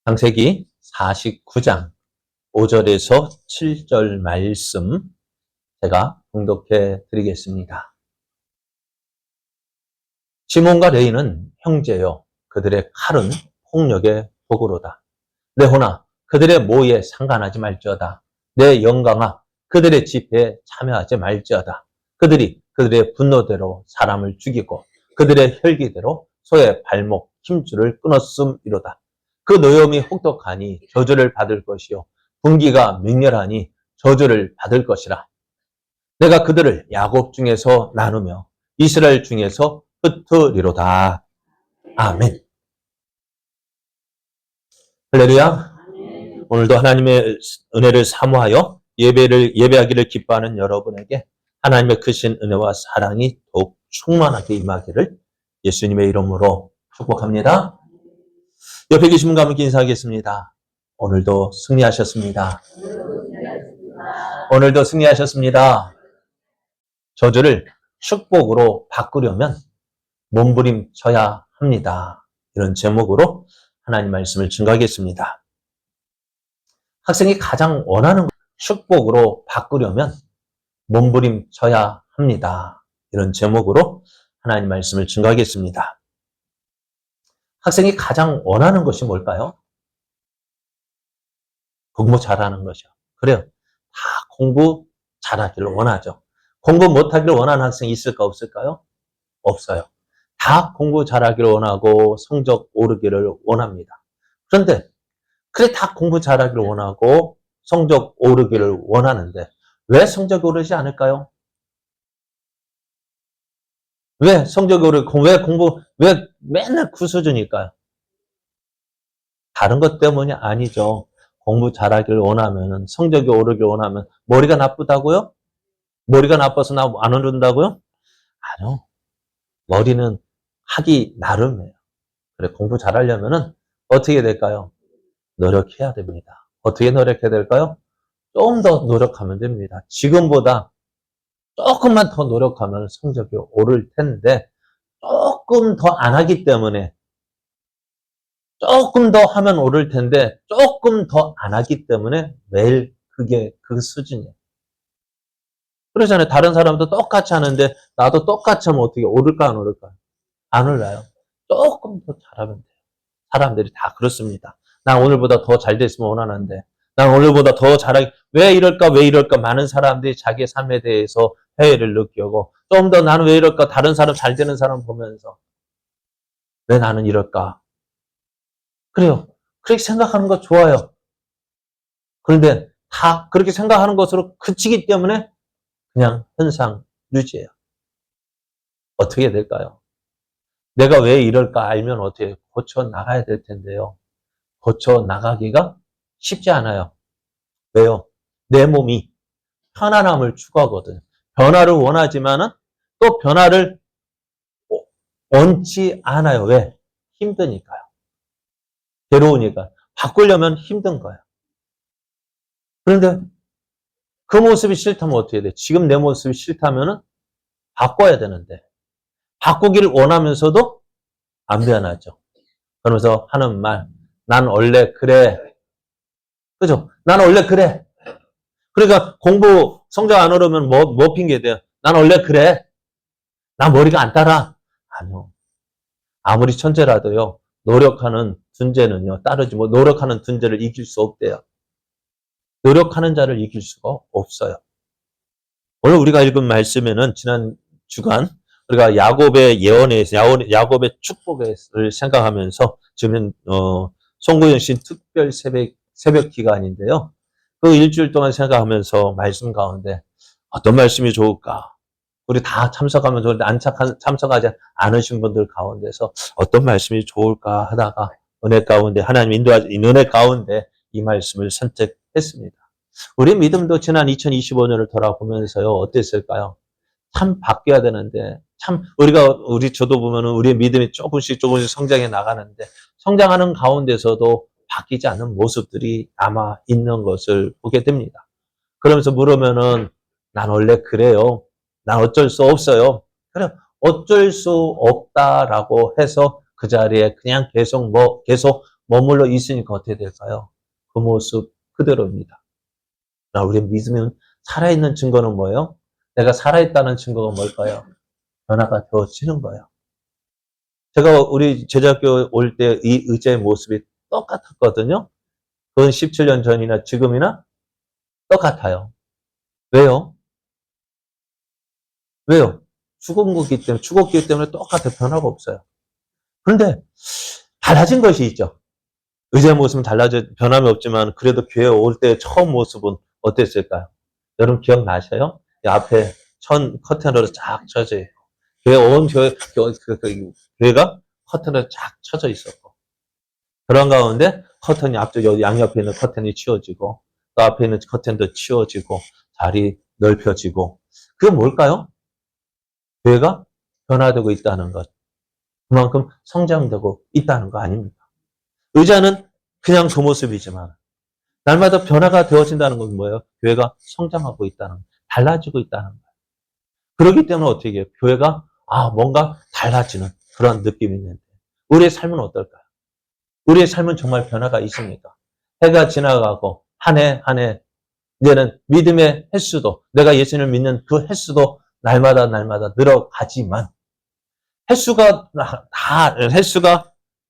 창세기 49장 5절에서 7절 말씀 제가 봉독해 드리겠습니다. 시몬과 레위는 형제요, 그들의 칼은 폭력의 도구로다. 내 호나 그들의 모에 상관하지 말지어다. 내 영광아 그들의 집회에 참여하지 말지어다. 그들이 그들의 분노대로 사람을 죽이고 그들의 혈기대로 소의 발목 힘줄을 끊었음이로다. 그 노염이 혹독하니 저주를 받을 것이요 분기가 맹렬하니 저주를 받을 것이라. 내가 그들을 야곱 중에서 나누며 이스라엘 중에서 흩으리로다. 아멘. 할렐루야. 오늘도 하나님의 은혜를 사모하여 예배하기를 기뻐하는 여러분에게 하나님의 크신 은혜와 사랑이 더욱 충만하게 임하기를 예수님의 이름으로 축복합니다. 옆에 계신 분과 함께 인사하겠습니다. 오늘도 승리하셨습니다. 오늘도 승리하셨습니다. 저주를 축복으로 바꾸려면 몸부림쳐야 합니다. 이런 제목으로 하나님 말씀을 증거하겠습니다. 학생이 가장 원하는 축복으로 바꾸려면 몸부림쳐야 합니다. 이런 제목으로 하나님 말씀을 증거하겠습니다. 학생이 가장 원하는 것이 뭘까요? 공부 잘하는 것이요. 그래요. 다 공부 잘하기를 원하죠. 공부 못하기를 원하는 학생이 있을까 없을까요? 없어요. 다 공부 잘하기를 원하고 성적 오르기를 원합니다. 그런데 그래 다 공부 잘하기를 원하고 성적 오르기를 원하는데 왜 성적이 오르지 않을까요? 왜 성적이 오르고 왜 맨날 그 수준일까요? 다른 것 때문이 아니죠. 공부 잘하기를 원하면, 성적이 오르기를 원하면 머리가 나쁘다고요? 머리가 나빠서 나 안 오른다고요? 아니요. 머리는 하기 나름이에요. 그래, 공부 잘하려면은 어떻게 될까요? 노력해야 됩니다. 어떻게 노력해야 될까요? 좀 더 노력하면 됩니다. 지금보다 조금만 더 노력하면 성적이 오를 텐데 조금 더 안 하기 때문에 조금 더 하면 오를 텐데 조금 더 안 하기 때문에 매일 그게 그 수준이에요. 그러잖아요. 다른 사람도 똑같이 하는데 나도 똑같이 하면 어떻게 오를까 안 오를까? 안 올라요. 조금 더 잘하면 돼요. 사람들이 다 그렇습니다. 난 오늘보다 더 잘 됐으면 원하는데 난 오늘보다 더 잘하기 왜 이럴까 많은 사람들이 자기의 삶에 대해서 회의를 느끼고 좀 더 나는 왜 이럴까 다른 사람 잘 되는 사람 보면서 왜 나는 이럴까? 그래요. 그렇게 생각하는 거 좋아요. 그런데 다 그렇게 생각하는 것으로 그치기 때문에 그냥 현상 유지해요. 어떻게 될까요? 내가 왜 이럴까 알면 어떻게 고쳐 나가야 될 텐데요. 고쳐 나가기가 쉽지 않아요. 왜요? 내 몸이 편안함을 추구하거든. 변화를 원하지만은 또 변화를 원치 않아요. 왜? 힘드니까요. 괴로우니까. 바꾸려면 힘든 거예요. 그런데 그 모습이 싫다면 어떻게 돼? 지금 내 모습이 싫다면은 바꿔야 되는데 바꾸기를 원하면서도 안 변하죠. 그러면서 하는 말, 난 원래 그래. 그죠? 난 원래 그래. 그러니까 공부 성적 안 오르면 뭐 핑계 대요? 난 원래 그래. 난 머리가 안 따라. 아니요. 아무리 천재라도요. 노력하는 둔재는요. 따르지 뭐 노력하는 둔재를 이길 수 없대요. 노력하는 자를 이길 수가 없어요. 오늘 우리가 읽은 말씀에는 지난 주간 우리가 야곱의 예언에서 야곱의 축복을 생각하면서 지금 송구영신 특별 새벽 기간인데요. 그 일주일 동안 생각하면서 말씀 가운데 어떤 말씀이 좋을까? 우리 다 참석하면 좋은데 참석하지 않으신 분들 가운데서 어떤 말씀이 좋을까 하다가 은혜 가운데 하나님 인도하신 은혜 가운데 이 말씀을 선택했습니다. 우리 믿음도 지난 2025년을 돌아보면서요 어땠을까요? 참 바뀌어야 되는데 참 저도 보면은 우리의 믿음이 조금씩 성장해 나가는데 성장하는 가운데서도 바뀌지 않는 모습들이 남아 있는 것을 보게 됩니다. 그러면서 물으면은 난 원래 그래요. 난 어쩔 수 없어요. 그래 어쩔 수 없다라고 해서 그 자리에 그냥 계속 머물러 있으니까 어떻게 될까요? 그 모습 그대로입니다. 우리 믿으면 살아있는 증거는 뭐예요? 내가 살아있다는 증거가 뭘까요? 변화가 되어지는 거예요. 제가 우리 제자학교 올 때 이 의자의 모습이 똑같았거든요. 그건 17년 전이나 지금이나 똑같아요. 왜요? 왜요? 죽었기 때문에 똑같아. 변화가 없어요. 그런데 달라진 것이 있죠. 의자의 모습은 변함이 없지만 그래도 교회 올 때 처음 모습은 어땠을까요? 여러분 기억나셔요? 앞에 커튼으로 쫙 쳐져 있고 교회 온 교회가 커튼으로 쫙 쳐져 있었고 그런 가운데 커튼이 앞쪽 양옆에 있는 커튼이 치워지고 또 앞에 있는 커튼도 치워지고 자리 넓혀지고 그게 뭘까요? 교회가 변화되고 있다는 것. 그만큼 성장되고 있다는 거 아닙니까? 의자는 그냥 그 모습이지만 날마다 변화가 되어진다는 건 뭐예요? 교회가 성장하고 있다는 거, 달라지고 있다는 거예요. 그렇기 때문에 어떻게 해요? 교회가 뭔가 달라지는 그런 느낌이 있는데 우리의 삶은 어떨까요? 우리의 삶은 정말 변화가 있습니까? 해가 지나가고 한 해 한 해 이제는 믿음의 횟수도 내가 예수님을 믿는 그 횟수도 날마다 늘어가지만 횟수가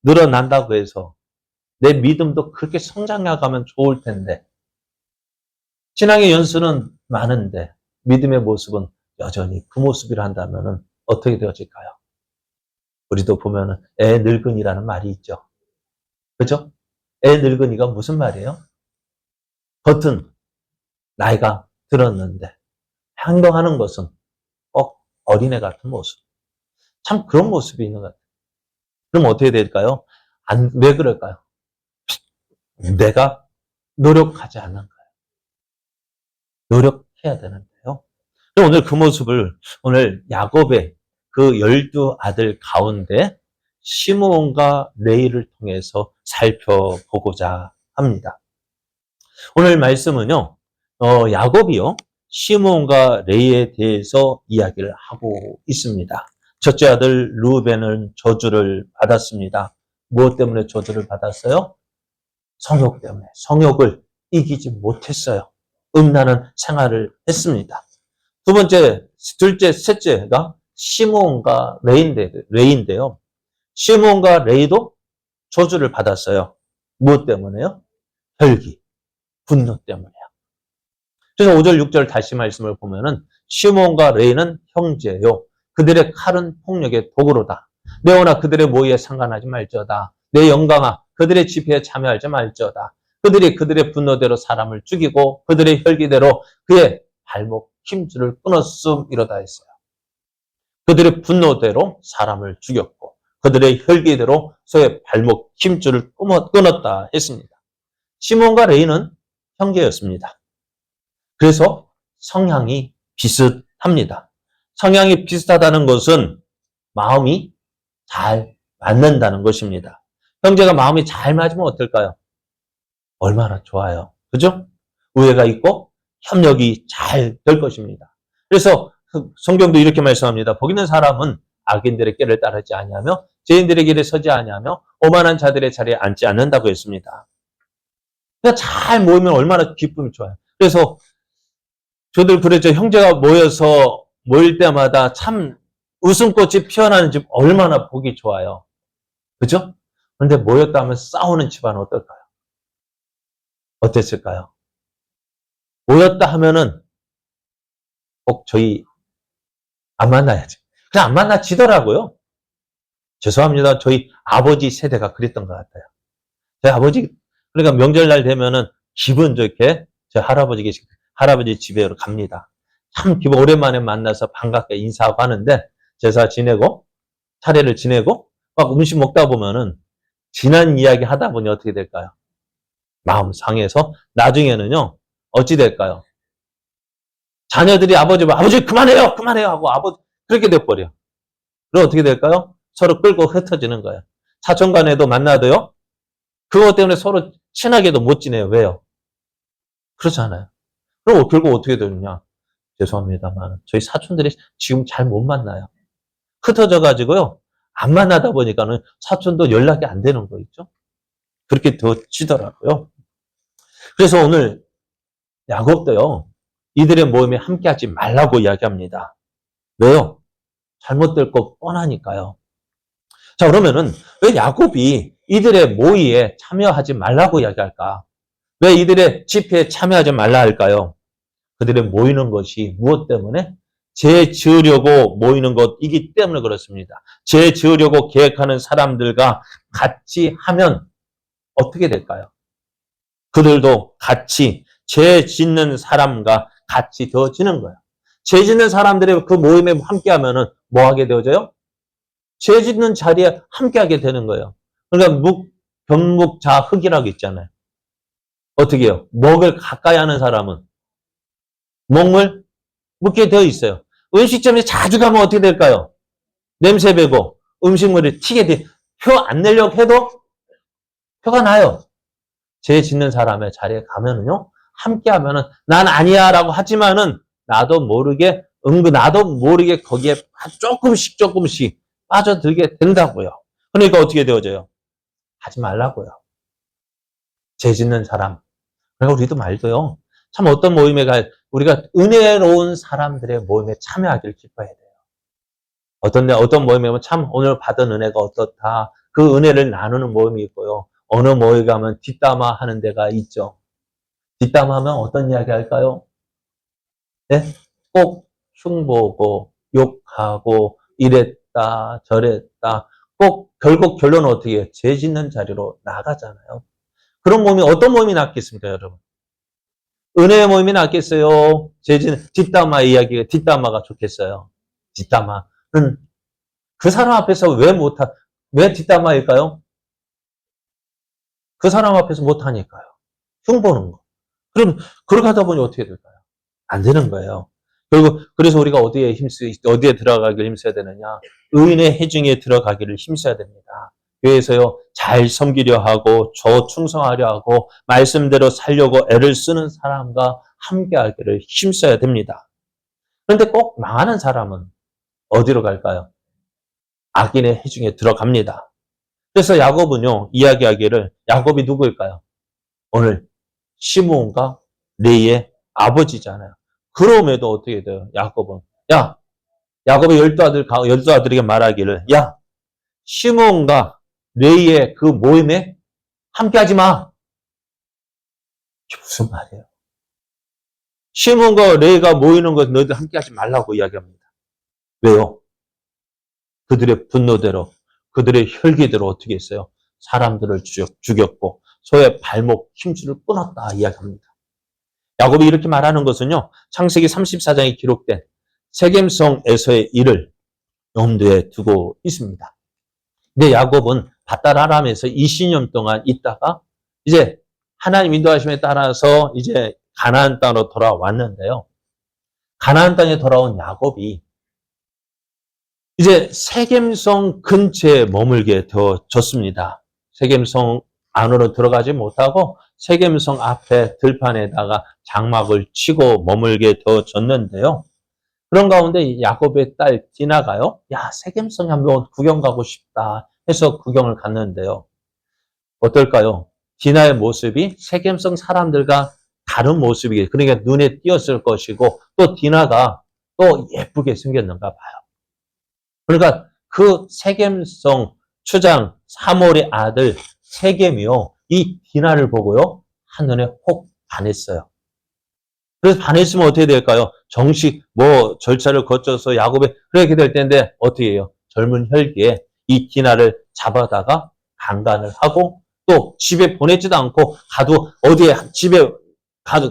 늘어난다고 해서 내 믿음도 그렇게 성장해가면 좋을 텐데 신앙의 연수는 많은데 믿음의 모습은 여전히 그 모습이라 한다면 어떻게 되어질까요? 우리도 보면 애 늙은이라는 말이 있죠. 그죠? 애 늙은이가 무슨 말이에요? 겉은 나이가 들었는데 행동하는 것은 꼭 어린애 같은 모습. 참 그런 모습이 있는 것 같아요. 그럼 어떻게 될까요? 왜 그럴까요? 내가 노력하지 않는 거예요. 노력해야 되는데요. 오늘 그 모습을 오늘 야곱의 그 12아들 가운데 시므온과 레이를 통해서 살펴보고자 합니다. 오늘 말씀은요, 야곱이요, 시므온과 레이에 대해서 이야기를 하고 있습니다. 첫째 아들 루벤은 저주를 받았습니다. 무엇 때문에 저주를 받았어요? 성욕 때문에. 성욕을 이기지 못했어요. 음란한 생활을 했습니다. 둘째, 셋째가 시므온과 레이인데요. 시므온과 레이도 저주를 받았어요. 무엇 때문에요? 혈기, 분노 때문에요. 그래서 5절, 6절 다시 말씀을 보면은 시므온과 레이는 형제요. 그들의 칼은 폭력의 도구로다. 내 오나 그들의 모의에 상관하지 말지어다. 내 영광아 그들의 집회에 참여하지 말지어다. 그들의 분노대로 사람을 죽이고 그들의 혈기대로 그의 발목 힘줄을 끊었음이로다 했어요. 그들의 분노대로 사람을 죽였고 그들의 혈기대로 소의 발목 힘줄을 끊었다 했습니다. 시몬과 레이는 형제였습니다. 그래서 성향이 비슷합니다. 성향이 비슷하다는 것은 마음이 잘 맞는다는 것입니다. 형제가 마음이 잘 맞으면 어떨까요? 얼마나 좋아요. 그죠? 우애가 있고 협력이 잘 될 것입니다. 그래서 성경도 이렇게 말씀합니다. 복 있는 사람은 악인들의 길을 따르지 아니하며 죄인들의 길에 서지 아니하며 오만한 자들의 자리에 앉지 않는다고 했습니다. 그러니까 잘 모이면 얼마나 기쁨이 좋아요. 그래서 저들 그랬죠. 형제가 모일 때마다 참 웃음꽃이 피어나는 집 얼마나 보기 좋아요. 그죠? 그런데 모였다 하면 싸우는 집안은 어떨까요? 어땠을까요? 모였다 하면은 꼭 저희 안 만나야지. 그냥 안 만나지더라고요. 죄송합니다. 저희 아버지 세대가 그랬던 것 같아요. 저희 아버지, 그러니까 명절날 되면은 기분 좋게 저희 할아버지 집에 갑니다. 참 기분 오랜만에 만나서 반갑게 인사하고 하는데 제사 지내고 차례를 지내고 막 음식 먹다 보면은 지난 이야기 하다 보니 어떻게 될까요? 마음 상해서 나중에는요 어찌 될까요? 자녀들이 아버지 그만해요 하고 아버지 그렇게 돼버려. 그럼 어떻게 될까요? 서로 끌고 흩어지는 거예요. 사촌 간에도 만나도요 그것 때문에 서로 친하게도 못 지내요. 왜요? 그렇잖아요. 그럼 결국 어떻게 되느냐? 죄송합니다만 저희 사촌들이 지금 잘 못 만나요. 흩어져 가지고요 안 만나다 보니까는 사촌도 연락이 안 되는 거 있죠. 그렇게 되어지더라고요. 그래서 오늘 야곱도요, 이들의 모임에 함께하지 말라고 이야기합니다. 왜요? 잘못될 거 뻔하니까요. 자, 그러면은 왜 야곱이 이들의 모의에 참여하지 말라고 이야기할까? 왜 이들의 집회에 참여하지 말라 할까요? 그들의 모이는 것이 무엇 때문에? 죄 지으려고 모이는 것이기 때문에 그렇습니다. 죄 지으려고 계획하는 사람들과 같이 하면 어떻게 될까요? 그들도 같이 죄 짓는 사람과 같이 되어지는 거예요. 죄 짓는 사람들의 그 모임에 함께하면은 뭐 하게 되어져요? 죄 짓는 자리에 함께하게 되는 거예요. 그러니까 변묵자흑이라고 있잖아요. 어떻게 해요? 먹을 가까이 하는 사람은 먹물 묻게 되어 있어요. 음식점에 자주 가면 어떻게 될까요? 냄새 배고 음식물이 튀게 돼. 표 안 내려고 해도 표가 나요. 죄 짓는 사람의 자리에 가면은요, 함께 하면은 난 아니야 라고 하지만은 나도 모르게 거기에 조금씩 빠져들게 된다고요. 그러니까 어떻게 되어져요? 하지 말라고요. 죄 짓는 사람. 그러니까 우리도 말도요. 참 어떤 모임에 우리가 은혜로운 사람들의 모임에 참여하기를 기뻐해야 돼요. 어떤 모임에 가면 참 오늘 받은 은혜가 어떻다. 그 은혜를 나누는 모임이 있고요. 어느 모임에 가면 뒷담화 하는 데가 있죠. 뒷담화하면 어떤 이야기 할까요? 네? 꼭 흉보고 욕하고 이랬다 저랬다. 꼭 결국 결론은 어떻게 해요? 죄 짓는 자리로 나가잖아요. 그런 모임이 어떤 모임이 낫겠습니까, 여러분? 은혜의 모임이 낫겠어요? 죄 짓는 뒷담화가 좋겠어요. 뒷담화는 그 사람 앞에서 왜 뒷담화일까요? 그 사람 앞에서 못하니까요. 흉보는 거. 그럼, 그렇게 하다 보니 어떻게 될까요? 안 되는 거예요. 그래서 우리가 어디에 들어가기를 힘써야 되느냐? 의인의 회중에 들어가기를 힘써야 됩니다. 교회에서요, 잘 섬기려 하고, 충성하려 하고, 말씀대로 살려고 애를 쓰는 사람과 함께 하기를 힘써야 됩니다. 그런데 꼭 망하는 사람은 어디로 갈까요? 악인의 회중에 들어갑니다. 그래서 야곱은요, 이야기하기를, 야곱이 누구일까요? 오늘 시므온과 레이의 아버지잖아요. 그럼에도 어떻게 돼요? 야곱의 12아들에게 말하기를, 시므온과 레이의 그 모임에 함께하지 마. 이게 무슨 말이에요? 시므온과 레이가 모이는 것 너희들 함께하지 말라고 이야기합니다. 왜요? 그들의 분노대로, 그들의 혈기대로 어떻게 했어요? 사람들을 죽였고 소의 발목 힘줄을 끊었다 이야기합니다. 야곱이 이렇게 말하는 것은요, 창세기 34장에 기록된 세겜성에서의 일을 염두에 두고 있습니다. 근데 야곱은 바다라람에서 20년 동안 있다가 이제 하나님 인도하심에 따라서 이제 가나안 땅으로 돌아왔는데요. 가나안 땅에 돌아온 야곱이 이제 세겜성 근처에 머물게 되어졌습니다. 세겜성 안으로 들어가지 못하고 세겜성 앞에 들판에다가 장막을 치고 머물게 되어졌는데요. 그런 가운데 야곱의 딸 디나가요. 세겜성에 한번 구경 가고 싶다 해서 구경을 갔는데요. 어떨까요? 디나의 모습이 세겜성 사람들과 다른 모습이겠죠. 그러니까 눈에 띄었을 것이고 또 디나가 또 예쁘게 생겼는가 봐요. 그러니까 그 세겜성 추장 사몰의 아들 세겜이요. 이 디나를 보고요. 한눈에 혹 반했어요. 그래서 반했으면 어떻게 될까요? 정식 절차를 거쳐서 야곱에 그렇게 될 텐데 어떻게 해요? 젊은 혈기에 이 디나를 잡아다가 강간을 하고 또 집에 보내지도 않고 집에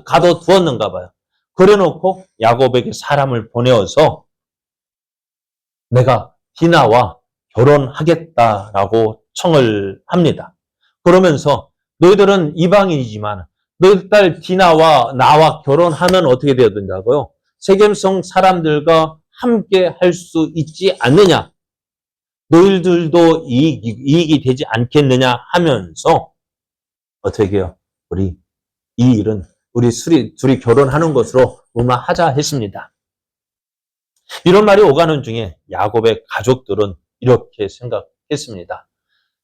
가둬두었는가 봐요. 그래놓고 야곱에게 사람을 보내어서 내가 디나와 결혼하겠다라고 청을 합니다. 그러면서 너희들은 이방인이지만 너희 딸 디나와 나와 결혼하면 어떻게 되어야 된다고요? 세겜성 사람들과 함께 할 수 있지 않느냐? 너희들도 이익이 되지 않겠느냐 하면서 어떻게 해요? 이 일은 우리 둘이 결혼하는 것으로 무마하자 했습니다. 이런 말이 오가는 중에 야곱의 가족들은 이렇게 생각했습니다.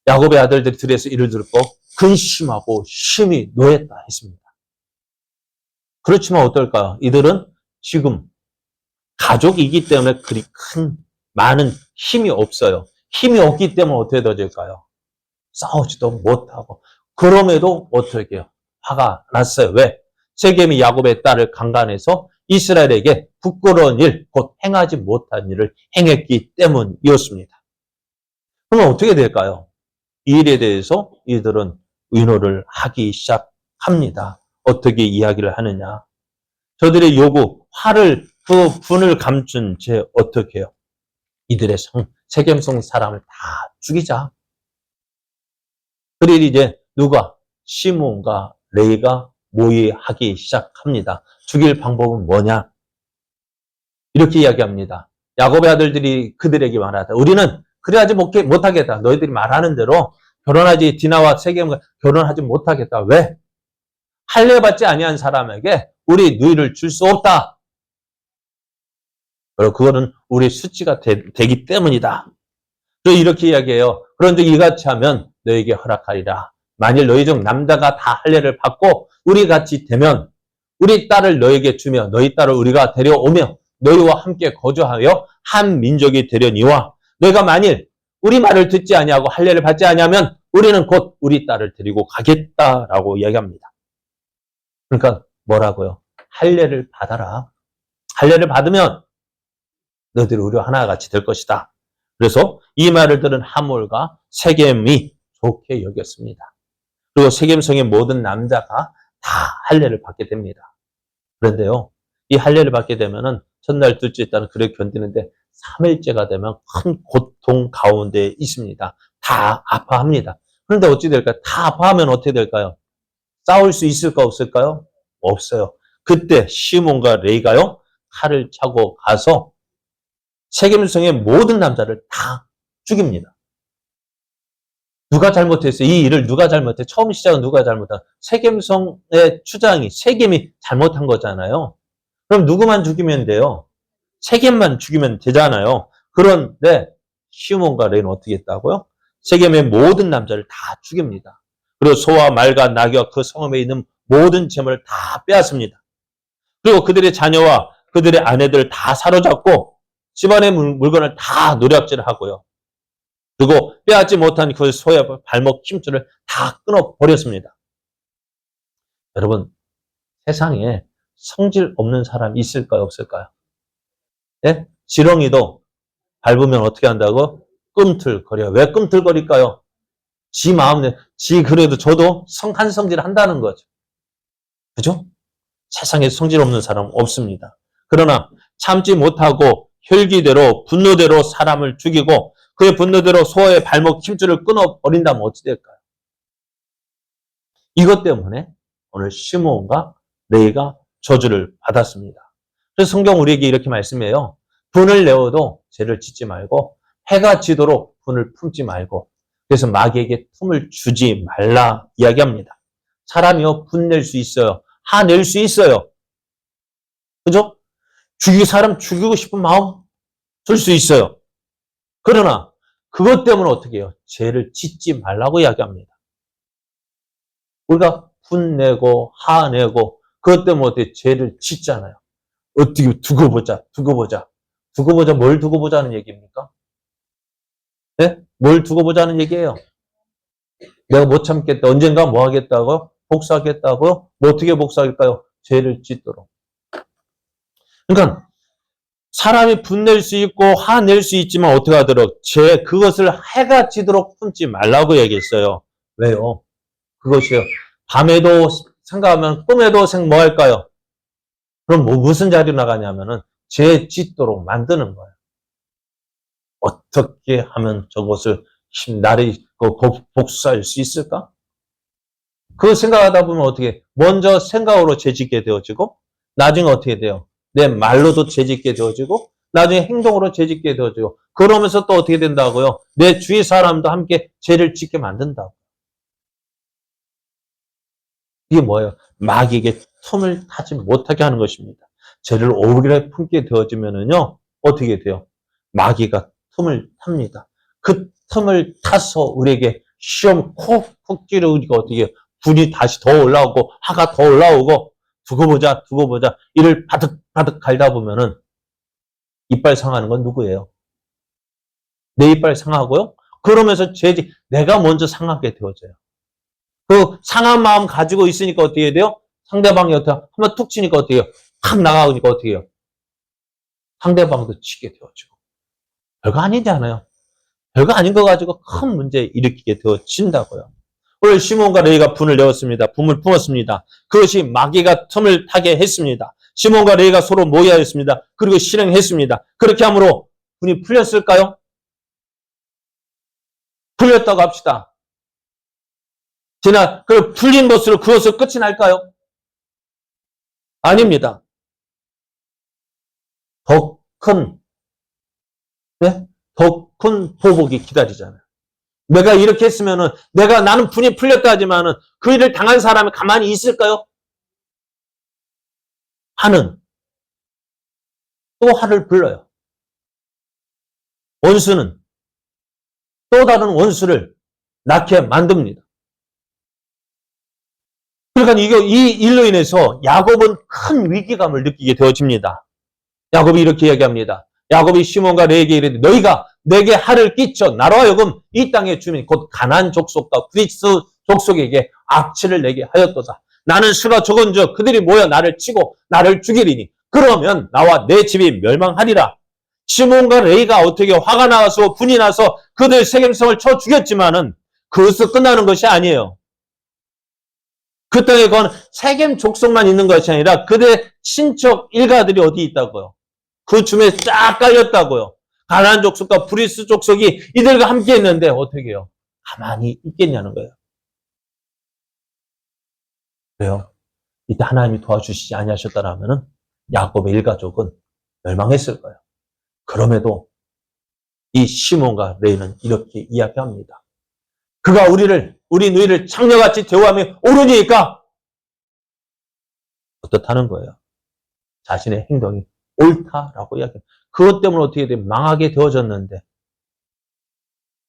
야곱의 아들들이 들에서 이를 듣고 근심하고 심히 노했다 했습니다. 그렇지만 어떨까요? 이들은 지금 가족이기 때문에 그리 많은 힘이 없어요. 힘이 없기 때문에 어떻게 될까요? 싸우지도 못하고. 그럼에도 어떻게 해요? 화가 났어요. 왜? 세겜이 야곱의 딸을 강간해서 이스라엘에게 부끄러운 일, 곧 행하지 못한 일을 행했기 때문이었습니다. 그러면 어떻게 될까요? 이 일에 대해서 이들은 의논을 하기 시작합니다. 어떻게 이야기를 하느냐? 저들의 요구, 그 분을 감춘 채 어떻게 해요? 이들의 세겜성 사람을 다 죽이자. 그리고 이제 누가? 시몬과 레이가 모의하기 시작합니다. 죽일 방법은 뭐냐? 이렇게 이야기합니다. 야곱의 아들들이 그들에게 말하다. 우리는 그래야지 못하겠다. 너희들이 말하는 대로 결혼하지, 디나와 세겜과 결혼하지 못하겠다. 왜? 할례받지 아니한 사람에게 우리 누이를 줄 수 없다. 그리고 그거는 우리 수치가 되기 때문이다. 또 이렇게 이야기해요. 그런즉 이같이 하면 너에게 허락하리라. 만일 너희 중 남자가 다 할례를 받고 우리 같이 되면 우리 딸을 너에게 주며 너희 딸을 우리가 데려오며 너희와 함께 거주하여 한 민족이 되려니와 너희가 만일 우리 말을 듣지 아니하고 할례를 받지 아니하면 우리는 곧 우리 딸을 데리고 가겠다라고 이야기합니다. 그러니까 뭐라고요? 할례를 받아라. 할례를 받으면 너희들이 우리와 하나같이 될 것이다. 그래서 이 말을 들은 하몰과 세겜이 좋게 여겼습니다. 그리고 세겜성의 모든 남자가 다 할례를 받게 됩니다. 그런데요, 이 할례를 받게 되면은 첫날, 둘째, 딸은 그래 견디는데 3일째가 되면 큰 고통 가운데 있습니다. 다 아파합니다. 그런데 어찌 될까요? 다 아파하면 어떻게 될까요? 싸울 수 있을까 없을까요? 없어요. 그때 시몬과 레이가요, 칼을 차고 가서 세겜성의 모든 남자를 다 죽입니다. 누가 잘못했어요? 이 일을 누가 잘못해? 처음 시작은 누가 잘못한? 세겜성의 추장이, 세겜이 잘못한 거잖아요. 그럼 누구만 죽이면 돼요? 세겜만 죽이면 되잖아요. 그런데 시몬과 레이는 어떻게 했다고요? 세겜의 모든 남자를 다 죽입니다. 그리고 소와 말과 나귀와 그 성읍에 있는 모든 재물을 다 빼앗습니다. 그리고 그들의 자녀와 그들의 아내들을 다 사로잡고 집안의 물건을 다 노략질을 하고요. 그리고 빼앗지 못한 그 소의 발목 힘줄을 다 끊어버렸습니다. 여러분, 세상에 성질 없는 사람 있을까요? 없을까요? 예? 지렁이도 밟으면 어떻게 한다고? 꿈틀거려요. 왜 꿈틀거릴까요? 지 마음에, 그래도 저도 한 성질을 한다는 거죠. 그죠? 세상에 성질 없는 사람 없습니다. 그러나 참지 못하고 혈기대로, 분노대로 사람을 죽이고 그의 분노대로 소의 발목 힘줄을 끊어버린다면 어찌 될까요? 이것 때문에 오늘 시몬과 레이가 저주를 받았습니다. 그래서 성경 우리에게 이렇게 말씀해요. 분을 내어도 죄를 짓지 말고 해가 지도록 분을 품지 말고 그래서 마귀에게 틈을 주지 말라 이야기합니다. 사람이요 분낼 수 있어요. 화낼 수 있어요. 그죠? 사람 죽이고 싶은 마음 들 수 있어요. 그러나 그것 때문에 어떻게 해요? 죄를 짓지 말라고 이야기합니다. 우리가 분내고 화내고 그것 때문에 어떻게 죄를 짓잖아요. 어떻게 두고 보자. 뭘 두고 보자는 얘기입니까? 네? 뭘 두고 보자는 얘기예요. 내가 못 참겠다. 언젠가 뭐 하겠다고? 복수하겠다고요? 뭐 어떻게 복수할까요? 죄를 짓도록. 그러니까 사람이 분낼 수 있고 화낼 수 있지만 어떻게 하도록 그것을 해가 지도록 품지 말라고 얘기했어요. 왜요? 그것이요. 밤에도 생각하면 꿈에도 뭐 할까요? 그럼 무슨 자리로 나가냐면은 죄 짓도록 만드는 거예요. 어떻게 하면 저것을 나를 복수할 수 있을까? 그 생각하다 보면 어떻게 먼저 생각으로 죄 짓게 되어지고 나중에 어떻게 돼요? 내 말로도 죄 짓게 되어지고 나중에 행동으로 죄 짓게 되어지고 그러면서 또 어떻게 된다고요? 내 주위 사람도 함께 죄를 짓게 만든다고. 이게 뭐예요? 마귀에게 틈을 타지 못하게 하는 것입니다. 죄를 오래 품게 되어지면은요 어떻게 돼요? 마귀가 틈을 탑니다. 그 틈을 타서 우리에게 시험 콕콕 찌르니까 어떻게 분이 다시 더 올라오고 화가 더 올라오고 두고 보자 이를 바득바득 갈다 보면은 이빨 상하는 건 누구예요? 내 이빨 상하고요. 그러면서 내가 먼저 상하게 되어져요. 그 상한 마음 가지고 있으니까 어떻게 해야 돼요? 상대방이 어떻게 한번 툭 치니까 어떻게 해요? 확 나가니까 어떻게 해요? 상대방도 치게 되어지고. 별거 아니지 않아요? 별거 아닌 거 가지고 큰 문제 일으키게 되어진다고요. 오늘 시몬과 레이가 분을 내었습니다. 분을 품었습니다. 그것이 마귀가 틈을 타게 했습니다. 시몬과 레이가 서로 모여야 했습니다. 그리고 실행했습니다. 그렇게 함으로 분이 풀렸을까요? 풀렸다고 합시다. 그 풀린 것으로 그것을 끝이 날까요? 아닙니다. 더 큰 보복이 기다리잖아요. 내가 이렇게 했으면은, 나는 분이 풀렸다 하지만은, 그 일을 당한 사람이 가만히 있을까요? 화는 또 화를 불러요. 원수는 또 다른 원수를 낳게 만듭니다. 그러니까 이 일로 인해서 야곱은 큰 위기감을 느끼게 되어집니다. 야곱이 이렇게 이야기합니다. 야곱이 시몬과 레에게 이르되 너희가 내게 화를 끼쳐 나로 하여금 이 땅의 주민 곧 가나안 족속과 그리스 족속에게 악취를 내게 하였도다. 나는 수가 적은즉 그들이 모여 나를 치고 나를 죽이리니 그러면 나와 내 집이 멸망하리라. 시몬과 레이가 어떻게 화가 나서 분이 나서 그들 세겜성을 쳐 죽였지만은 그것으로 끝나는 것이 아니에요. 그 땅에 건 세겜 족속만 있는 것이 아니라 그들의 친척 일가들이 어디 있다고요? 그 줌에 쫙 깔렸다고요. 가나안 족속과 브리스 족속이 이들과 함께 있는데 어떻게 해요? 가만히 있겠냐는 거예요. 왜요? 이때 하나님이 도와주시지 아니하셨다라면은 야곱의 일가족은 멸망했을 거예요. 그럼에도 이 시몬과 레이는 이렇게 이야기합니다. 그가 우리 너희를 창녀같이 대우하며 옳으니까 어떻다는 거예요. 자신의 행동이 옳다라고 이야기해요. 그것 때문에 어떻게 돼? 망하게 되어졌는데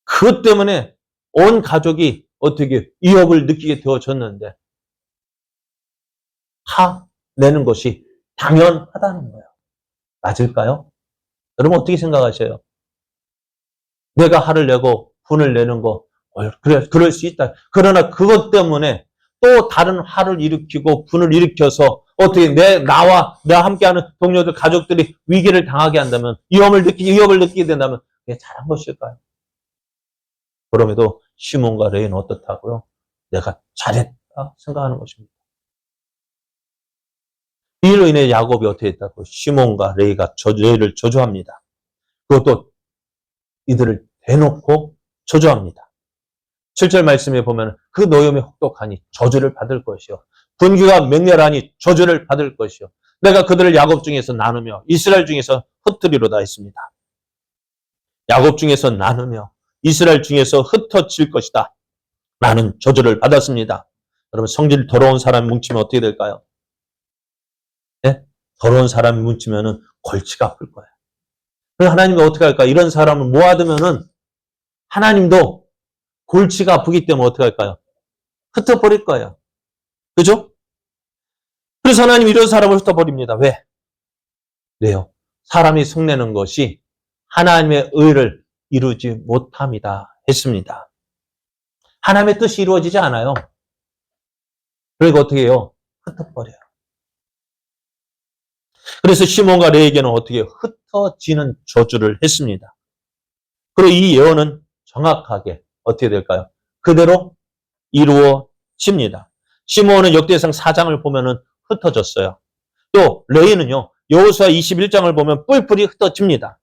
그것 때문에 온 가족이 어떻게 위협을 느끼게 되어졌는데 화내는 것이 당연하다는 거예요. 맞을까요? 여러분 어떻게 생각하세요? 내가 화를 내고 분을 내는 거 그럴 수 있다. 그러나 그것 때문에 또 다른 화를 일으키고 분을 일으켜서 어떻게 나와 함께하는 동료들, 가족들이 위기를 당하게 한다면, 위협을 느끼게 된다면 그게 잘한 것일까요? 그럼에도 시몬과 레이는 어떻다고요? 내가 잘했다 생각하는 것입니다. 이로 인해 야곱이 어떻게 했다고? 시몬과 레이가 레이를 저주합니다. 그것도 이들을 대놓고 저주합니다. 7절 말씀에 보면 그 노염이 혹독하니 저주를 받을 것이요. 분규가 맹렬하니 저주를 받을 것이요. 내가 그들을 야곱 중에서 나누며 이스라엘 중에서 흩으리로다 했습니다. 야곱 중에서 나누며 이스라엘 중에서 흩어질 것이다. 라는 저주를 받았습니다. 여러분 성질 더러운 사람이 뭉치면 어떻게 될까요? 네? 더러운 사람이 뭉치면은 골치가 아플 거예요. 그래서 하나님이 어떻게 할까? 이런 사람을 모아두면은 하나님도 골치가 아프기 때문에 어떻게 할까요? 흩어버릴 거예요. 그죠? 그래서 하나님 이런 사람을 흩어버립니다. 왜? 왜요? 사람이 성내는 것이 하나님의 의를 이루지 못함이다 했습니다. 하나님의 뜻이 이루어지지 않아요. 그러니까 어떻게 해요? 흩어버려요. 그래서 시몬과 레에게는 어떻게 흩어지는 저주를 했습니다. 그리고 이 예언은 정확하게 어떻게 될까요? 그대로 이루어집니다. 시몬은 역대상 4장을 보면은 흩어졌어요. 또 레이는요. 여호수아 21장을 보면 뿔뿔이 흩어집니다.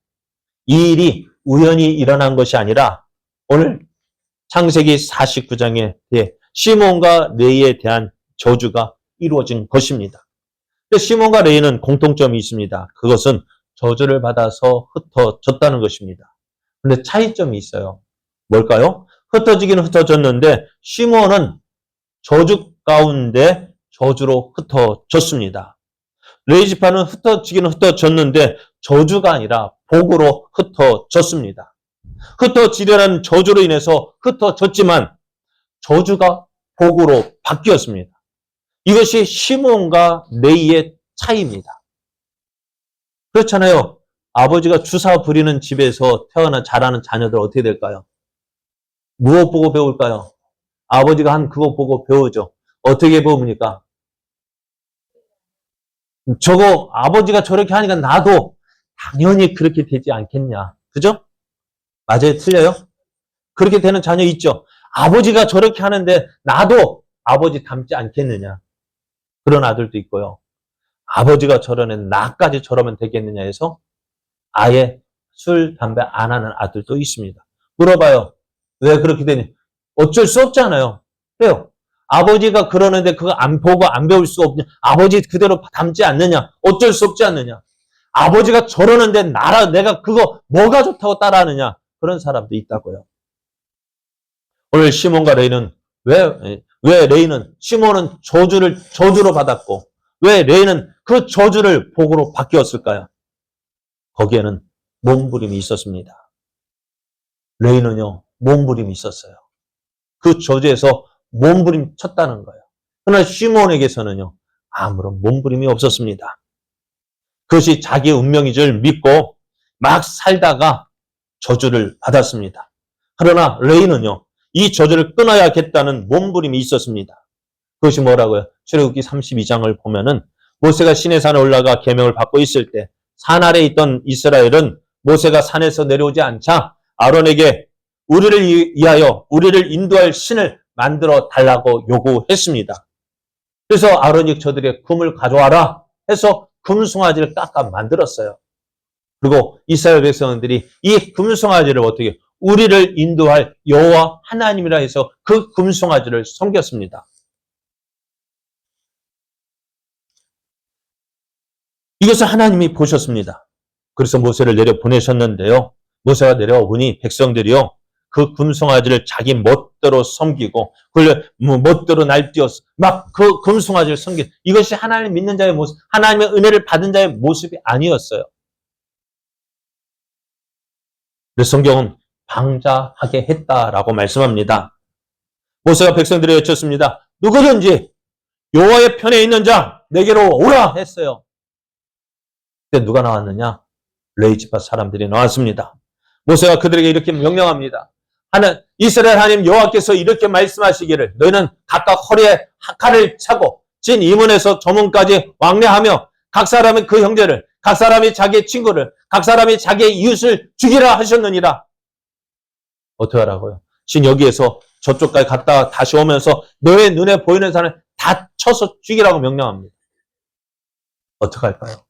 이 일이 우연히 일어난 것이 아니라 오늘 창세기 49장에 대해 시몬과 레이에 대한 저주가 이루어진 것입니다. 시몬과 레이는 공통점이 있습니다. 그것은 저주를 받아서 흩어졌다는 것입니다. 그런데 차이점이 있어요. 뭘까요? 흩어지기는 흩어졌는데 시몬은 저주 가운데 저주로 흩어졌습니다. 레이 지파는 흩어지기는 흩어졌는데 저주가 아니라 복으로 흩어졌습니다. 흩어지려는 저주로 인해서 흩어졌지만 저주가 복으로 바뀌었습니다. 이것이 시몬과 레이의 차이입니다. 그렇잖아요. 아버지가 주사 부리는 집에서 태어난 자라는 자녀들 어떻게 될까요? 무엇 보고 배울까요? 아버지가 한 그거 보고 배우죠. 어떻게 배웁니까? 저거 아버지가 저렇게 하니까 나도 당연히 그렇게 되지 않겠냐. 그죠? 맞아요? 틀려요? 그렇게 되는 자녀 있죠? 아버지가 저렇게 하는데 나도 아버지 닮지 않겠느냐. 그런 아들도 있고요. 아버지가 저러는데 나까지 저러면 되겠느냐 해서 아예 술, 담배 안 하는 아들도 있습니다. 물어봐요. 왜 그렇게 되니? 어쩔 수 없잖아요. 왜요? 아버지가 그러는데 그거 안 보고 안 배울 수 없냐? 아버지 그대로 닮지 않느냐? 어쩔 수 없지 않느냐? 아버지가 저러는데 내가 그거 뭐가 좋다고 따라하느냐? 그런 사람도 있다고요. 오늘 시몬과 레이는 왜 레이는 시몬은 저주로 받았고 왜 레이는 그 저주를 복으로 바뀌었을까요? 거기에는 몸부림이 있었습니다. 레이는요, 몸부림이 있었어요. 그 저주에서 몸부림 쳤다는 거예요. 그러나 시몬에게서는요, 아무런 몸부림이 없었습니다. 그것이 자기의 운명인 줄 믿고 막 살다가 저주를 받았습니다. 그러나 레이는요, 이 저주를 끊어야겠다는 몸부림이 있었습니다. 그것이 뭐라고요? 출애굽기 32장을 보면은 모세가 시내산에 올라가 계명을 받고 있을 때 산 아래에 있던 이스라엘은 모세가 산에서 내려오지 않자 아론에게 우리를 위하여 우리를 인도할 신을 만들어 달라고 요구했습니다. 그래서 아론이 저들의 금을 가져와라 해서 금송아지를 깎아 만들었어요. 그리고 이스라엘 백성들이 이 금송아지를 어떻게 우리를 인도할 여호와 하나님이라 해서 그 금송아지를 섬겼습니다. 이것을 하나님이 보셨습니다. 그래서 모세를 내려 보내셨는데요. 모세가 내려와 보니 백성들이요. 그 금송아지를 자기 멋대로 섬기고 그걸 멋대로 날뛰어서 막 그 금송아지를 섬기. 이것이 하나님 믿는 자의 모습, 하나님의 은혜를 받은 자의 모습이 아니었어요. 그래서 성경은 방자하게 했다라고 말씀합니다. 모세가 백성들에게 외쳤습니다. 누구든지 여호와의 편에 있는 자 내게로 오라 했어요. 그때 누가 나왔느냐? 레위 지파 사람들이 나왔습니다. 모세가 그들에게 이렇게 명령합니다. 이스라엘 하나님 여호와께서 이렇게 말씀하시기를 너희는 각각 허리에 칼을 차고 진 이문에서 저문까지 왕래하며 각 사람은 그 형제를 각 사람이 자기의 친구를 각 사람이 자기의 이웃을 죽이라 하셨느니라. 어떻게 하라고요? 진 여기에서 저쪽까지 갔다가 다시 오면서 너의 눈에 보이는 사람을 다 쳐서 죽이라고 명령합니다. 어떻게 할까요?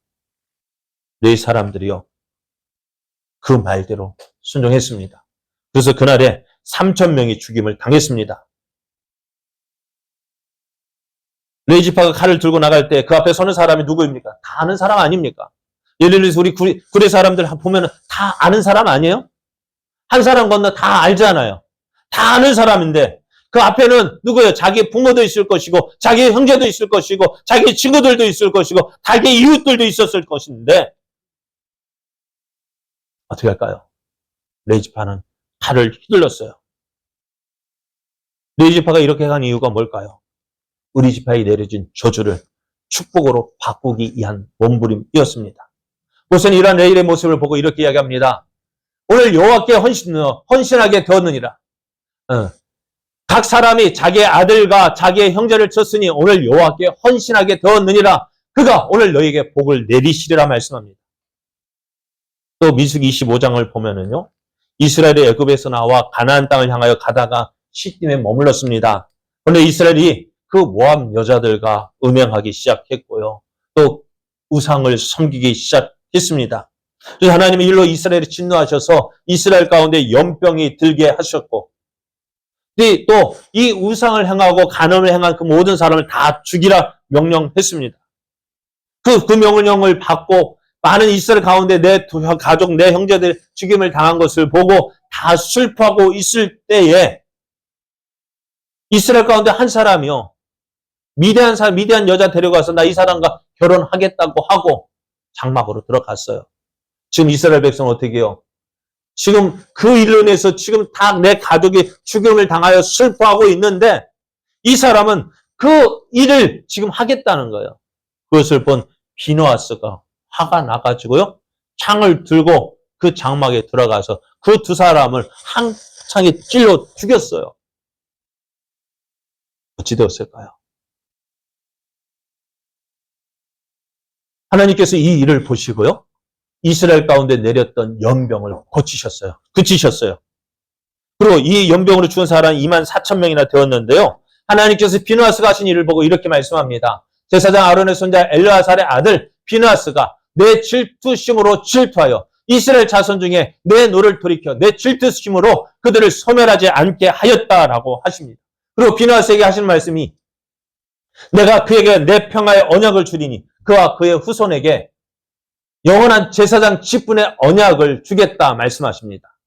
레위 사람들이요. 그 말대로 순종했습니다. 그래서 그날에 3,000명이 죽임을 당했습니다. 레위 지파가 칼을 들고 나갈 때 그 앞에 서는 사람이 누구입니까? 다 아는 사람 아닙니까? 예를 들어서 우리 구례 사람들 보면 다 아는 사람 아니에요? 한 사람 건너 다 알잖아요. 다 아는 사람인데 그 앞에는 누구예요? 자기 부모도 있을 것이고 자기 형제도 있을 것이고 자기 친구들도 있을 것이고 자기 이웃들도 있었을 것인데 어떻게 할까요? 레위 지파는 칼을 휘둘렀어요. 레위 지파가 이렇게 한 이유가 뭘까요? 우리 지파에 내려진 저주를 축복으로 바꾸기 위한 몸부림이었습니다. 모세는 이러한 레위의 모습을 보고 이렇게 이야기합니다. 오늘 여호와께 헌신하게 되었느니라. 각 사람이 자기의 아들과 자기의 형제를 쳤으니 오늘 여호와께 헌신하게 되었느니라. 그가 오늘 너희에게 복을 내리시리라 말씀합니다. 또 민수기 25장을 보면은요. 이스라엘이 애굽에서 나와 가나안 땅을 향하여 가다가 시딤에 머물렀습니다. 그런데 이스라엘이 그 모압 여자들과 음행하기 시작했고요. 또 우상을 섬기기 시작했습니다. 그래서 하나님이 일로 이스라엘이 진노하셔서 이스라엘 가운데 연병이 들게 하셨고 또 이 우상을 행하고 간음을 행한 그 모든 사람을 다 죽이라 명령했습니다. 그 명령을 받고 많은 이스라엘 가운데 내 가족, 내 형제들 죽임을 당한 것을 보고 다 슬퍼하고 있을 때에 이스라엘 가운데 한 사람이요. 미디안 여자 데려가서 나 이 사람과 결혼하겠다고 하고 장막으로 들어갔어요. 지금 이스라엘 백성은 어떻게 해요? 지금 그 일로 인해서 지금 다 내 가족이 죽임을 당하여 슬퍼하고 있는데 이 사람은 그 일을 지금 하겠다는 거예요. 그것을 본 비누아스가 화가 나가지고요. 창을 들고 그 장막에 들어가서 그 두 사람을 한 창에 찔러 죽였어요. 어찌 되었을까요? 하나님께서 이 일을 보시고요. 이스라엘 가운데 내렸던 연병을 고치셨어요. 그치셨어요. 그리고 이 연병으로 죽은 사람이 24,000명이나 되었는데요. 하나님께서 비누아스가 하신 일을 보고 이렇게 말씀합니다. 제사장 아론의 손자 엘르아살의 아들 비누아스가 내 질투심으로 질투하여 이스라엘 자손 중에 내 노를 돌이켜 내 질투심으로 그들을 소멸하지 않게 하였다라고 하십니다. 그리고 비누아스에게 하신 말씀이 내가 그에게 내 평화의 언약을 주리니 그와 그의 후손에게 영원한 제사장 직분의 언약을 주겠다 말씀하십니다.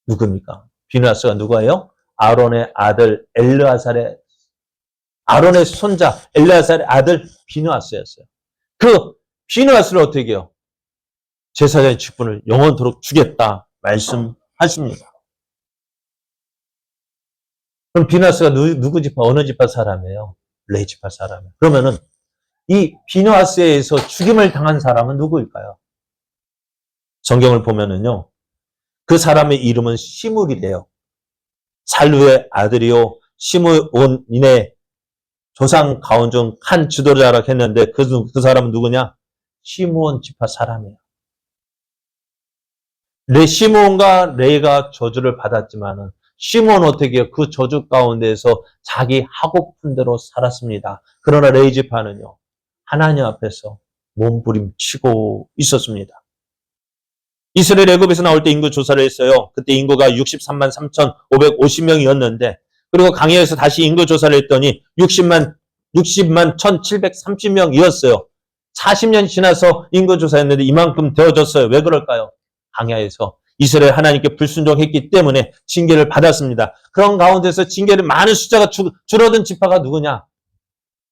누굽니까? 비누아스가 누구예요? 아론의 아들 엘르아살의 아론의 손자 엘르아살의 아들 비누아스였어요. 그 비누아스를 어떻게 해요? 제사장의 직분을 영원토록 주겠다 말씀하십니다. 그럼 비누아스가 누구 지파, 어느 지파 사람이에요? 레위 지파 사람이에요. 그러면은 이 비누아스에 의해서 죽임을 당한 사람은 누구일까요? 성경을 보면은요, 그 사람의 이름은 시므리래요. 살루의 아들이요, 시므온인의 조상 가운 중 한 지도자라고 했는데 그 사람은 누구냐? 시므온 지파 사람이에요. 시므온과 레이가 저주를 받았지만은 시므온 어떻게 해요? 그 저주 가운데에서 자기 하고픈 대로 살았습니다. 그러나 레이 지파는요, 하나님 앞에서 몸부림치고 있었습니다. 이스라엘 애굽에서 나올 때 인구 조사를 했어요. 그때 인구가 63만 3,550명이었는데 그리고 강해에서 다시 인구 조사를 했더니 60만 1,730명이었어요. 40년 지나서 인구 조사했는데 이만큼 되어졌어요. 왜 그럴까요? 강야에서 이스라엘 하나님께 불순종했기 때문에 징계를 받았습니다. 그런 가운데서 징계를 많은 숫자가 줄어든 지파가 누구냐?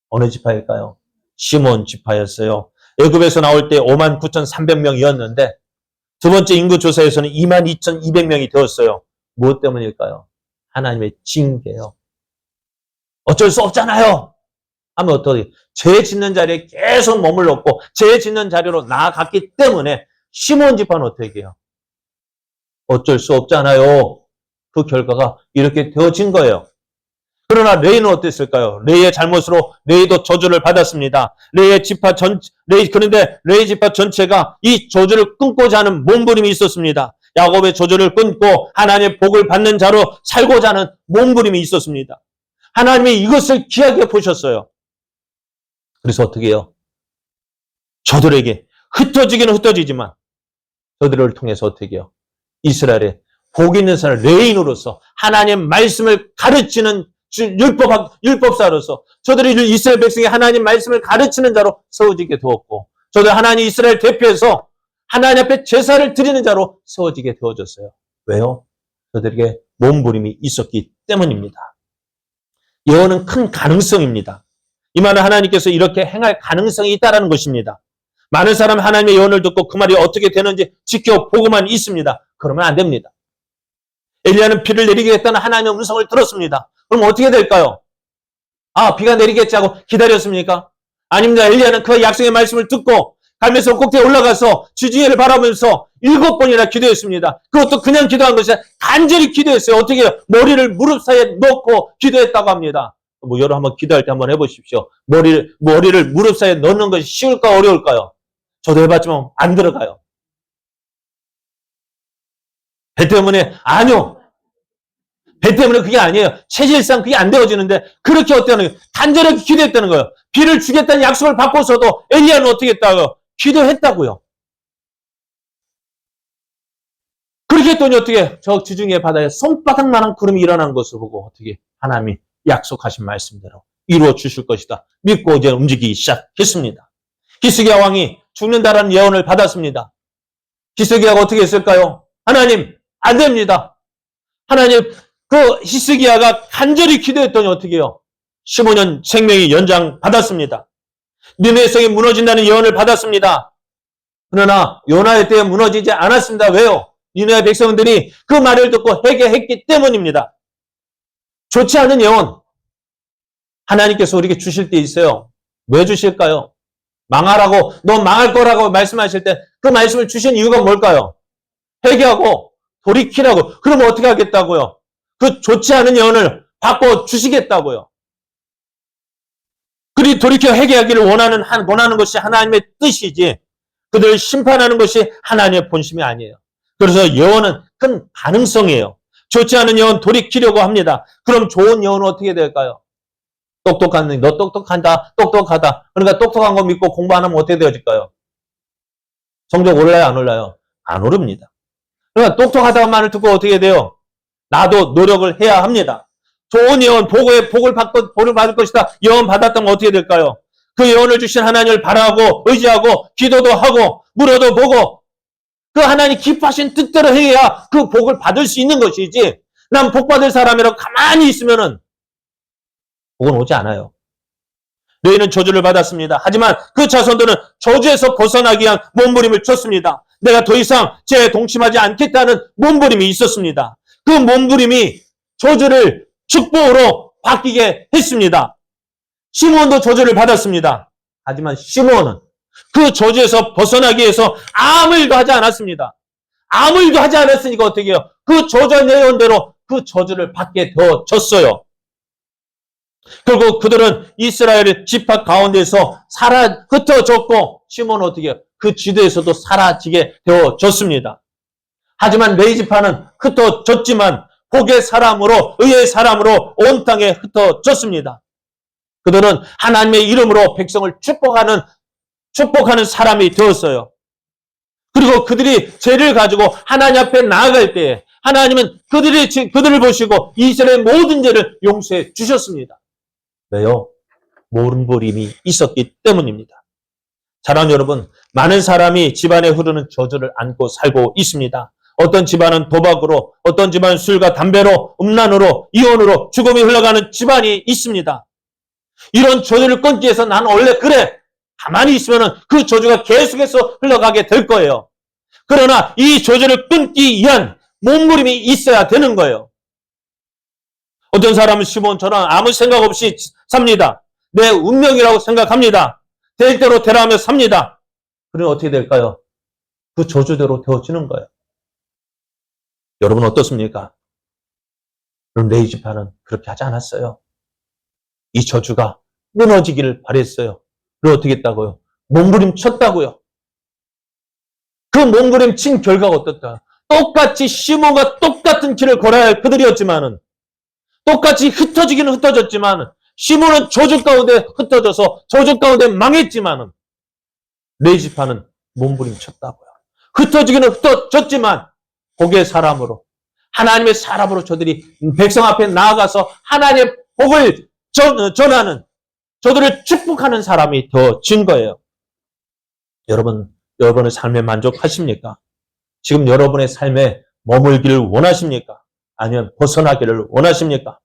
어느 지파일까요? 시몬 지파였어요. 애굽에서 나올 때 59,300명이었는데 두 번째 인구 조사에서는 22,200명이 되었어요. 무엇 때문일까요? 하나님의 징계요. 어쩔 수 없잖아요. 하면 어떻게? 죄 짓는 자리에 계속 머물렀고 죄 짓는 자리로 나아갔기 때문에 시몬 지파는 어떻게 해요? 어쩔 수 없잖아요. 그 결과가 이렇게 되어진 거예요. 그러나 레이는 어땠을까요? 레이의 잘못으로 레이도 저주를 받았습니다. 그런데 레이 지파 전체가 이 저주를 끊고자 하는 몸부림이 있었습니다. 야곱의 저주를 끊고 하나님의 복을 받는 자로 살고자 하는 몸부림이 있었습니다. 하나님이 이것을 귀하게 보셨어요. 그래서 어떻게 해요? 저들에게 흩어지기는 흩어지지만 저들을 통해서 어떻게 해요? 이스라엘의 복 있는 사람 레인으로서 하나님의 말씀을 가르치는 율법사로서 저들이 이스라엘 백성이 하나님 말씀을 가르치는 자로 세워지게 되었고 저들 하나님 이스라엘 대표해서 하나님 앞에 제사를 드리는 자로 세워지게 되어졌어요. 왜요? 저들에게 몸부림이 있었기 때문입니다. 예언은 큰 가능성입니다. 이 말은 하나님께서 이렇게 행할 가능성이 있다는 것입니다. 많은 사람은 하나님의 예언을 듣고 그 말이 어떻게 되는지 지켜보고만 있습니다. 그러면 안 됩니다. 엘리야는 비를 내리겠다는 하나님의 음성을 들었습니다. 그럼 어떻게 될까요? 아, 비가 내리겠지 하고 기다렸습니까? 아닙니다. 엘리야는 그 약속의 말씀을 듣고 갈멜산 꼭대기에 올라가서 지중해를 바라보면서 7번이나 기도했습니다. 그것도 그냥 기도한 것이 아니라 간절히 기도했어요. 어떻게 해요? 머리를 무릎 사이에 넣고 기도했다고 합니다. 여러분 한번 기도할 때 한번 해보십시오. 머리를 무릎 사이에 넣는 것이 쉬울까 어려울까요? 저도 해봤지만 안 들어가요. 배 때문에 아니요. 배 때문에 그게 아니에요. 체질상 그게 안 되어지는데 그렇게 어때는 거예요? 간절하게 기도했다는 거예요. 비를 주겠다는 약속을 받고서도 엘리야는 어떻게 했다고요? 기도했다고요. 그렇게 했더니 어떻게 저 지중해 바다에 손바닥만한 구름이 일어난 것을 보고 어떻게 하나님이 약속하신 말씀대로 이루어 주실 것이다. 믿고 이제 움직이기 시작했습니다. 히스기야 왕이 죽는다라는 예언을 받았습니다. 히스기야가 어떻게 했을까요? 하나님 안 됩니다. 하나님 그 히스기야가 간절히 기도했더니 어떻게 해요? 15년 생명이 연장받았습니다. 니느웨 성이 무너진다는 예언을 받았습니다. 그러나 요나의 때에 무너지지 않았습니다. 왜요? 니느웨 백성들이 그 말을 듣고 회개했기 때문입니다. 좋지 않은 예언 하나님께서 우리에게 주실 때 있어요. 왜 주실까요? 망하라고, 너 망할 거라고 말씀하실 때 그 말씀을 주신 이유가 뭘까요? 회개하고 돌이키라고. 그럼 어떻게 하겠다고요? 그 좋지 않은 예언을 바꿔 주시겠다고요. 그리 돌이켜 회개하기를 원하는 것이 하나님의 뜻이지 그들을 심판하는 것이 하나님의 본심이 아니에요. 그래서 예언은 큰 가능성이에요. 좋지 않은 예언 돌이키려고 합니다. 그럼 좋은 예언은 어떻게 될까요? 너 똑똑한다, 똑똑하다. 그러니까 똑똑한 거 믿고 공부 안 하면 어떻게 되어질까요? 성적 올라요, 안 올라요? 안 오릅니다. 그러니까 똑똑하다는 말을 듣고 어떻게 돼요? 나도 노력을 해야 합니다. 좋은 예언, 복을 받을 것이다. 예언 받았다면 어떻게 될까요? 그 예언을 주신 하나님을 바라고, 의지하고, 기도도 하고, 물어도 보고, 그 하나님 기뻐하신 뜻대로 해야 그 복을 받을 수 있는 것이지, 난 복 받을 사람이라고 가만히 있으면은, 복은 오지 않아요. 너희는 저주를 받았습니다. 하지만 그 자손들은 저주에서 벗어나기 위한 몸부림을 쳤습니다. 내가 더 이상 죄에 동침하지 않겠다는 몸부림이 있었습니다. 그 몸부림이 저주를 축복으로 바뀌게 했습니다. 시므온도 저주를 받았습니다. 하지만 시므온은 그 저주에서 벗어나기 위해서 아무 일도 하지 않았습니다. 아무 일도 하지 않았으니까 어떻게 해요? 그 저주한 예언대로 그 저주를 받게 되어졌어요. 결국 그들은 이스라엘 지파 가운데서 흩어졌고 시몬은 어떻게 해요? 그 지도에서도 사라지게 되어졌습니다. 하지만 레위 지파는 흩어졌지만 복의 사람으로 의의 사람으로 온 땅에 흩어졌습니다. 그들은 하나님의 이름으로 백성을 축복하는 사람이 되었어요. 그리고 그들이 죄를 가지고 하나님 앞에 나아갈 때에 하나님은 그들을 보시고 이스라엘의 모든 죄를 용서해 주셨습니다. 왜요? 몸부림이 있었기 때문입니다. 사랑하는 여러분, 많은 사람이 집안에 흐르는 저주를 안고 살고 있습니다. 어떤 집안은 도박으로, 어떤 집안은 술과 담배로, 음란으로, 이혼으로 죽음이 흘러가는 집안이 있습니다. 이런 저주를 끊기 위해서 나는 원래 그래. 가만히 있으면 그 저주가 계속해서 흘러가게 될 거예요. 그러나 이 저주를 끊기 위한 몸부림이 있어야 되는 거예요. 어떤 사람은 시몬처럼 아무 생각 없이 삽니다. 내 운명이라고 생각합니다. 될 대로 되라며 삽니다. 그러면 어떻게 될까요? 그 저주대로 되어지는 거예요. 여러분 어떻습니까? 그럼 레위 지파는 그렇게 하지 않았어요. 이 저주가 무너지기를 바랬어요. 그럼 어떻게 했다고요? 몸부림 쳤다고요. 그 몸부림 친 결과가 어떨까? 똑같이 시몬과 똑같은 길을 걸어야 할 그들이었지만은 똑같이 흩어지기는 흩어졌지만 시몬은 저주 가운데 흩어져서 저주 가운데 망했지만은 레위 지파는 몸부림 쳤다고요. 흩어지기는 흩어졌지만 복의 사람으로 하나님의 사람으로 저들이 백성 앞에 나아가서 하나님의 복을 전하는 저들을 축복하는 사람이 되어진 거예요. 여러분의 삶에 만족하십니까? 지금 여러분의 삶에 머물기를 원하십니까? 아니면 벗어나기를 원하십니까?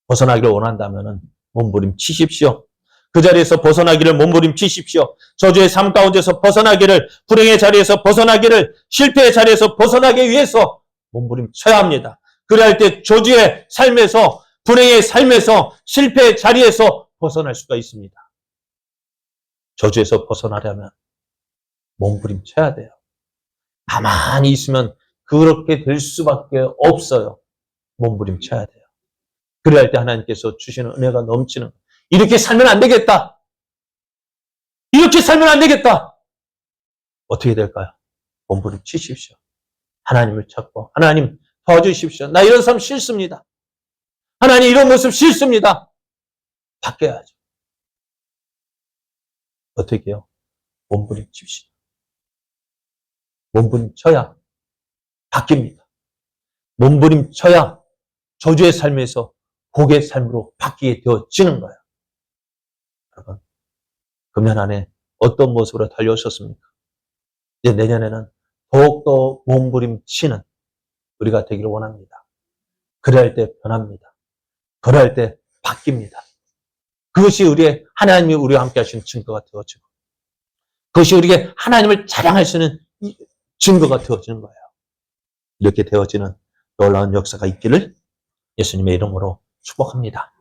벗어나기를 원한다면 몸부림 치십시오. 그 자리에서 벗어나기를 몸부림 치십시오. 저주의 삶 가운데서 벗어나기를, 불행의 자리에서 벗어나기를, 실패의 자리에서 벗어나기 위해서 몸부림 쳐야 합니다. 그래야 할 때 저주의 삶에서, 불행의 삶에서, 실패의 자리에서 벗어날 수가 있습니다. 저주에서 벗어나려면 몸부림 쳐야 돼요. 가만히 있으면 그렇게 될 수밖에 없어요. 몸부림 쳐야 돼요. 그래야 할 때 하나님께서 주시는 은혜가 넘치는, 이렇게 살면 안 되겠다. 이렇게 살면 안 되겠다. 어떻게 될까요? 몸부림 치십시오. 하나님을 찾고, 하나님 도와주십시오. 나 이런 삶 싫습니다. 하나님 이런 모습 싫습니다. 바뀌어야죠. 어떻게 해요? 몸부림 칩시다. 몸부림 쳐야 바뀝니다. 몸부림 쳐야 저주의 삶에서 복의 삶으로 바뀌게 되어지는 거예요. 여러분, 금년 안에 어떤 모습으로 달려오셨습니까? 이제 내년에는 더욱더 몸부림 치는 우리가 되기를 원합니다. 그래야 할 때 변합니다. 그래야 할 때 바뀝니다. 그것이 하나님이 우리와 함께 하시는 증거가 되어지고, 그것이 우리에게 하나님을 자랑할 수 있는 증거가 되어지는 거예요. 이렇게 되어지는 놀라운 역사가 있기를 예수님의 이름으로 축복합니다.